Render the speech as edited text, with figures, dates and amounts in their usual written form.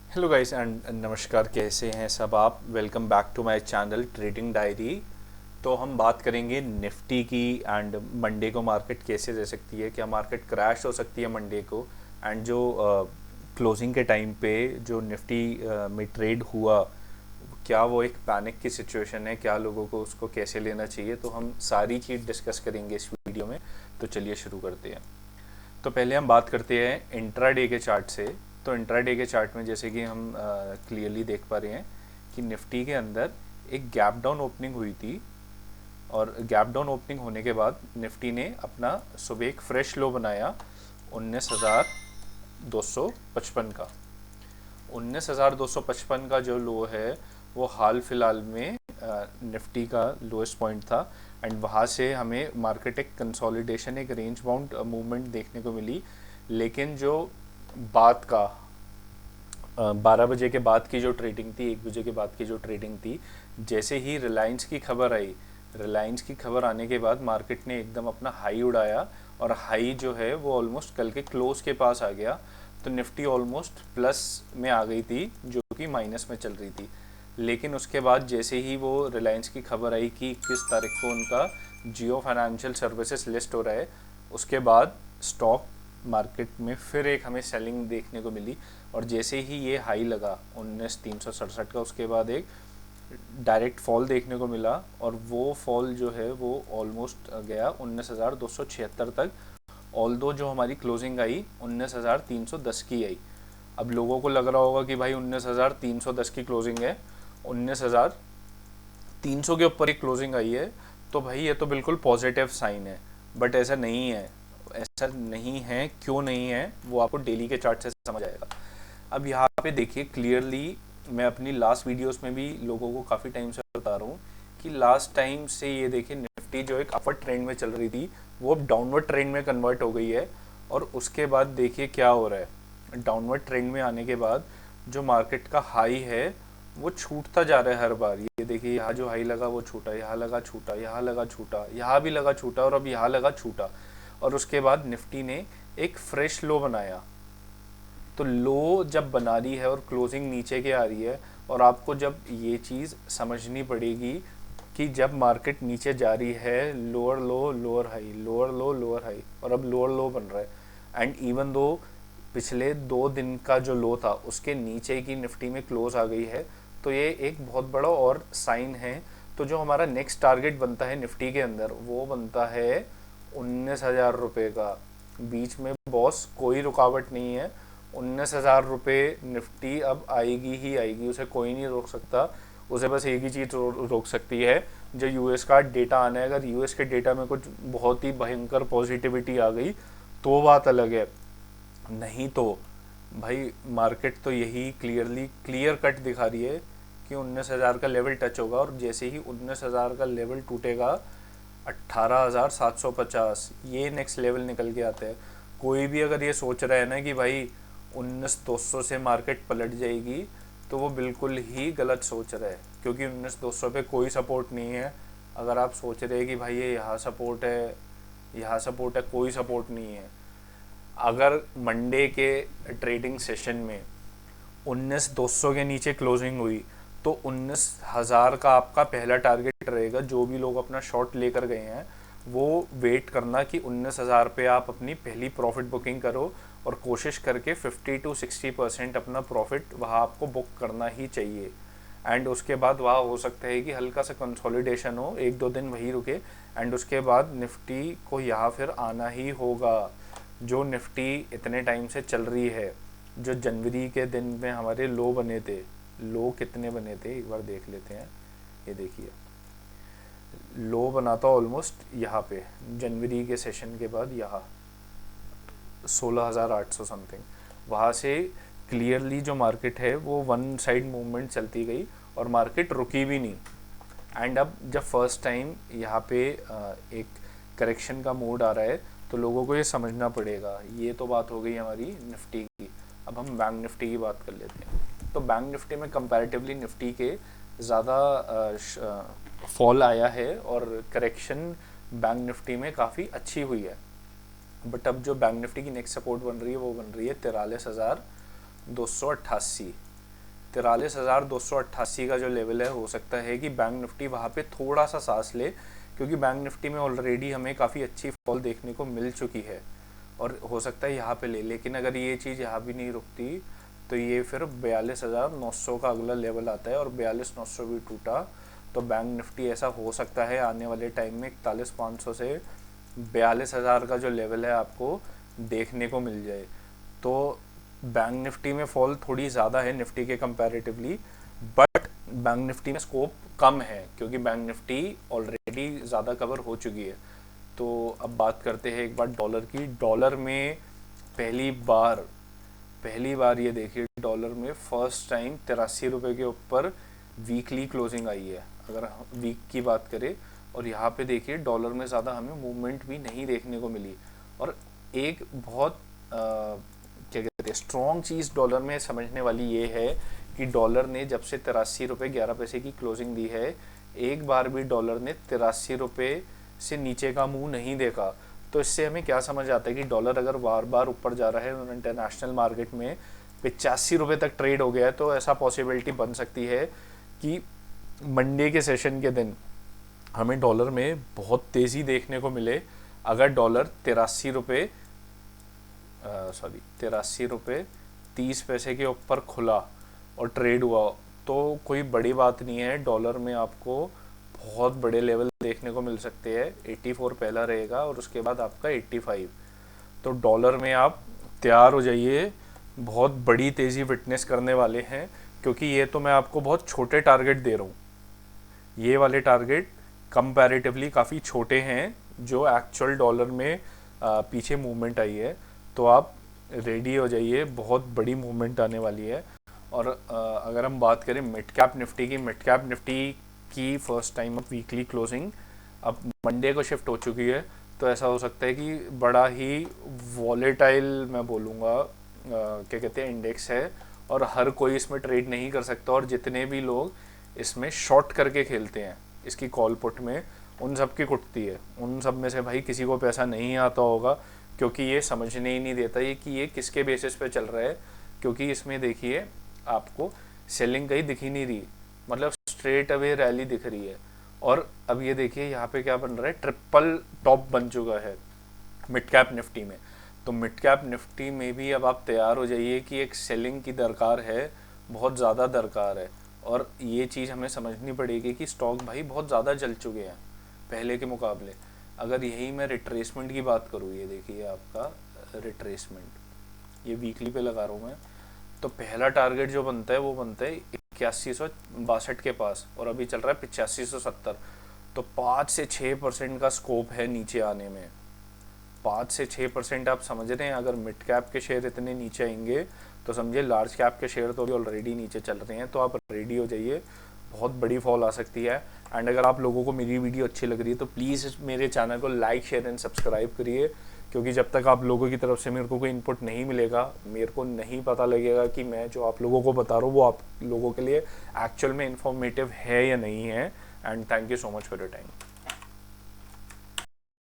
Hello guys and नमस्कार, कैसे हैं सब आप। Welcome back to my channel trading diary. तो हम बात करेंगे निफ्टी की एंड मंडे को मार्केट कैसे रह सकती है, क्या मार्केट क्रैश हो सकती है मंडे को। एंड जो क्लोजिंग के टाइम पे जो निफ्टी में ट्रेड हुआ, क्या वो एक पैनिक की सिचुएशन है, क्या लोगों को उसको कैसे लेना चाहिए। तो हम सारी चीज़ डिस्कस करेंगे इस वीडियो में। तो चलिए शुरू करते हैं। तो पहले हम बात करते हैं इंट्राडे के चार्ट से। तो इंट्राडे के चार्ट में जैसे कि हम क्लियरली देख पा रहे हैं कि निफ्टी के अंदर एक गैप डाउन ओपनिंग हुई थी, और गैप डाउन ओपनिंग होने के बाद निफ्टी ने अपना सुबह एक फ्रेश लो बनाया 19,255 का। 19,255 का जो लो है वो हाल फिलहाल में निफ्टी का लोएस्ट पॉइंट था। एंड वहाँ से हमें मार्केट एक कंसोलिडेशन, एक रेंज बाउंड मूवमेंट देखने को मिली। लेकिन जो बाद का 12 बजे के बाद की जो ट्रेडिंग थी, 1 बजे के बाद की जो ट्रेडिंग थी, जैसे ही रिलायंस की खबर आई, रिलायंस की खबर आने के बाद मार्केट ने एकदम अपना हाई उड़ाया, और हाई जो है वो ऑलमोस्ट कल के क्लोज के पास आ गया। तो निफ्टी ऑलमोस्ट प्लस में आ गई थी, जो कि माइनस में चल रही थी। लेकिन उसके बाद जैसे ही वो रिलायंस की खबर आई कि 21 तारीख को उनका जियो फाइनेंशियल सर्विसेज लिस्ट हो रहा है, उसके बाद स्टॉक मार्केट में फिर एक हमें सेलिंग देखने को मिली। और जैसे ही ये हाई लगा 19,367 का, उसके बाद एक डायरेक्ट फॉल देखने को मिला, और वो फॉल जो है वो ऑलमोस्ट गया 19,276 तक। ऑल दो जो हमारी क्लोजिंग आई 19,310 की आई। अब लोगों को लग रहा होगा कि भाई 19,310 की क्लोजिंग है, 19,300 के ऊपर ही क्लोजिंग आई है, तो भाई ये तो बिल्कुल पॉजिटिव साइन है। बट ऐसा नहीं है। ऐसा नहीं है, क्यों नहीं है वो आपको डेली के चार्ट से समझ आएगा। अब यहाँ पे देखिए क्लियरली, मैं अपनी लास्ट वीडियोस में भी लोगों को काफ़ी टाइम से बता रहा हूँ कि लास्ट टाइम से ये देखिए निफ्टी जो एक अपवर्ड ट्रेंड में चल रही थी, वो अब डाउनवर्ड ट्रेंड में कन्वर्ट हो गई है। और उसके बाद देखिए क्या हो रहा है, डाउनवर्ड ट्रेंड में आने के बाद जो मार्केट का हाई है वो छूटता जा रहा है हर बार। ये देखिए यहाँ जो हाई लगा वो छूटा, यहाँ लगा छूटा, यहाँ लगा छूटा, यहाँ भी लगा छूटा, और अब यहाँ लगा छूटा। और उसके बाद निफ्टी ने एक फ्रेश लो बनाया। तो लो जब बना रही है और क्लोजिंग नीचे के आ रही है, और आपको जब ये चीज़ समझनी पड़ेगी कि जब मार्केट नीचे जा रही है, लोअर लो लोअर हाई, लोअर लो लोअर हाई, और अब लोअर लो बन रहा है। एंड इवन दो पिछले 2 दिन का जो लो था उसके नीचे की निफ्टी में क्लोज आ गई है, तो ये एक बहुत बड़ा और साइन है। तो जो हमारा नेक्स्ट टारगेट बनता है निफ्टी के अंदर, वो बनता है 19,000 रुपये का। बीच में बॉस कोई रुकावट नहीं है। 19,000 रुपये निफ्टी अब आएगी ही आएगी, उसे कोई नहीं रोक सकता। उसे बस एक ही चीज़ रोक सकती है, जो यूएस का डेटा आना है। अगर यूएस के डेटा में कुछ बहुत ही भयंकर पॉजिटिविटी आ गई तो बात अलग है, नहीं तो भाई मार्केट तो यही क्लियरली क्लियर कट दिखा रही है कि 19,000 का लेवल टच होगा। और जैसे ही 19,000 का लेवल टूटेगा, 18,750 ये नेक्स्ट लेवल निकल के आते हैं। कोई भी अगर ये सोच रहा है ना कि भाई 19,200 से मार्केट पलट जाएगी, तो वो बिल्कुल ही गलत सोच रहा है, क्योंकि 19,200 पे कोई सपोर्ट नहीं है। अगर आप सोच रहे हैं कि भाई ये यहाँ सपोर्ट है, यहाँ सपोर्ट है, कोई सपोर्ट नहीं है। अगर मंडे के ट्रेडिंग सेशन में 19,200 के नीचे क्लोजिंग हुई, तो 19,000 का आपका पहला टारगेट रहेगा। जो भी लोग अपना शॉर्ट लेकर गए हैं वो वेट करना कि 19,000 पे आप अपनी पहली प्रॉफिट बुकिंग करो, और कोशिश करके 50 to 60% अपना प्रॉफिट वहाँ आपको बुक करना ही चाहिए। एंड उसके बाद वहाँ हो सकता है कि हल्का सा कंसोलिडेशन हो, 1-2 दिन वही रुके, एंड उसके बाद निफ्टी को यहाँ फिर आना ही होगा। जो निफ्टी इतने टाइम से चल रही है, जो जनवरी के दिन में हमारे लो बने थे, लो कितने बने थे एक बार देख लेते हैं। ये देखिए लो बना था ऑलमोस्ट यहाँ पे जनवरी के सेशन के बाद, यहाँ 16,800 समथिंग। वहाँ से क्लियरली जो मार्केट है वो वन साइड मूवमेंट चलती गई, और मार्केट रुकी भी नहीं। एंड अब जब फर्स्ट टाइम यहाँ पे एक करेक्शन का मोड आ रहा है, तो लोगों को ये समझना पड़ेगा। ये तो बात हो गई हमारी निफ्टी की। अब हम बैंक निफ्टी की बात कर लेते हैं। तो बैंक निफ्टी में कंपैरेटिवली निफ्टी के ज़्यादा फॉल आया है, और करेक्शन बैंक निफ्टी में काफ़ी अच्छी हुई है। बट अब जो बैंक निफ्टी की नेक्स्ट सपोर्ट बन रही है वो बन रही है 43,288। 43,288 का जो लेवल है, हो सकता है कि बैंक निफ्टी वहाँ पे थोड़ा सा सांस ले, क्योंकि बैंक निफ्टी में ऑलरेडी हमें काफ़ी अच्छी फॉल देखने को मिल चुकी है और हो सकता है यहाँ पे ले। लेकिन अगर ये चीज़ यहाँ भी नहीं रुकती तो ये फिर 42,900 का अगला लेवल आता है और 42,900 भी टूटा तो बैंक निफ्टी ऐसा हो सकता है आने वाले टाइम में 41,500 से 42,000 का जो लेवल है आपको देखने को मिल जाए। तो बैंक निफ्टी में फॉल थोड़ी ज़्यादा है निफ्टी के कंपैरेटिवली, बट बैंक निफ्टी में स्कोप कम है क्योंकि बैंक निफ्टी ऑलरेडी ज़्यादा कवर हो चुकी है। तो अब बात करते हैं एक बार डॉलर की। डॉलर में पहली बार ये देखिए, डॉलर में फर्स्ट टाइम 83 रुपये के ऊपर वीकली क्लोजिंग आई है अगर वीक की बात करें। और यहाँ पे देखिए डॉलर में ज़्यादा हमें मूवमेंट भी नहीं देखने को मिली। और एक बहुत क्या कहते हैं स्ट्रॉन्ग चीज़ डॉलर में समझने वाली ये है कि डॉलर ने जब से 83 रुपये 11 पैसे की क्लोजिंग दी है, एक बार भी डॉलर ने 83 रुपये से नीचे का मुंह नहीं देखा। तो इससे हमें क्या समझ आता है कि डॉलर अगर बार बार ऊपर जा रहा है और इंटरनेशनल मार्केट में 85 रुपये तक ट्रेड हो गया है, तो ऐसा पॉसिबिलिटी बन सकती है कि मंडे के सेशन के दिन हमें डॉलर में बहुत तेज़ी देखने को मिले। अगर डॉलर 83 रुपये 30 पैसे के ऊपर खुला और ट्रेड हुआ तो कोई बड़ी बात नहीं है, डॉलर में आपको बहुत बड़े लेवल देखने को मिल सकते हैं। 84 पहला रहेगा और उसके बाद आपका 85। तो डॉलर में आप तैयार हो जाइए, बहुत बड़ी तेज़ी विटनेस करने वाले हैं, क्योंकि ये तो मैं आपको बहुत छोटे टारगेट दे रहा हूँ। ये वाले टारगेट कंपैरेटिवली काफ़ी छोटे हैं जो एक्चुअल डॉलर में पीछे मूवमेंट आई है। तो आप रेडी हो जाइए, बहुत बड़ी मूवमेंट आने वाली है। और अगर हम बात करें मिड कैप निफ्टी की first time of weekly closing अब मंडे को शिफ्ट हो चुकी है। तो ऐसा हो सकता है कि बड़ा ही वॉलेटाइल मैं बोलूँगा क्या कहते हैं इंडेक्स है और हर कोई इसमें ट्रेड नहीं कर सकता। और जितने भी लोग इसमें शॉर्ट करके खेलते हैं इसकी कॉल पुट में, उन सब की कुटती है। उन सब में से भाई किसी को पैसा नहीं आता होगा, क्योंकि ये समझने ही नहीं देता ये कि ये किसके बेसिस पे चल रहा है। क्योंकि इसमें देखिए आपको सेलिंग कहीं दिख ही नहीं रही, मतलब स्ट्रेट अवे रैली दिख रही है। और अब ये देखिए यहाँ पे क्या बन रहा है, ट्रिपल टॉप बन चुका है मिड कैप निफ्टी में। तो मिड कैप निफ्टी में भी अब आप तैयार हो जाइए कि एक सेलिंग की दरकार है, बहुत ज़्यादा दरकार है। और ये चीज़ हमें समझनी पड़ेगी कि स्टॉक भाई बहुत ज़्यादा जल चुके हैं पहले के मुकाबले। अगर यही मैं रिट्रेसमेंट की बात करूँ, ये देखिए आपका रिट्रेसमेंट, ये वीकली पे लगा रहा हूँ मैं, तो पहला टारगेट जो बनता है वो बनता है 8162 के पास और अभी चल रहा है 8570। तो 5 से 6% का स्कोप है नीचे आने में। 5 से 6% आप समझ रहे हैं। अगर मिड कैप के शेयर इतने नीचे आएंगे तो समझिए लार्ज कैप के शेयर तो भी ऑलरेडी नीचे चल रहे हैं। तो आप रेडी हो जाइए, बहुत बड़ी फॉल आ सकती है। एंड अगर आप लोगों को मेरी वीडियो अच्छी लग रही है तो प्लीज़ मेरे चैनल को लाइक शेयर एंड सब्सक्राइब करिए, क्योंकि जब तक आप लोगों की तरफ से मेरे को कोई इनपुट नहीं मिलेगा, मेरे को नहीं पता लगेगा कि मैं जो आप लोगों को बता रहा हूँ वो आप लोगों के लिए एक्चुअल में इंफॉर्मेटिव है या नहीं है। And thank you so much for your time.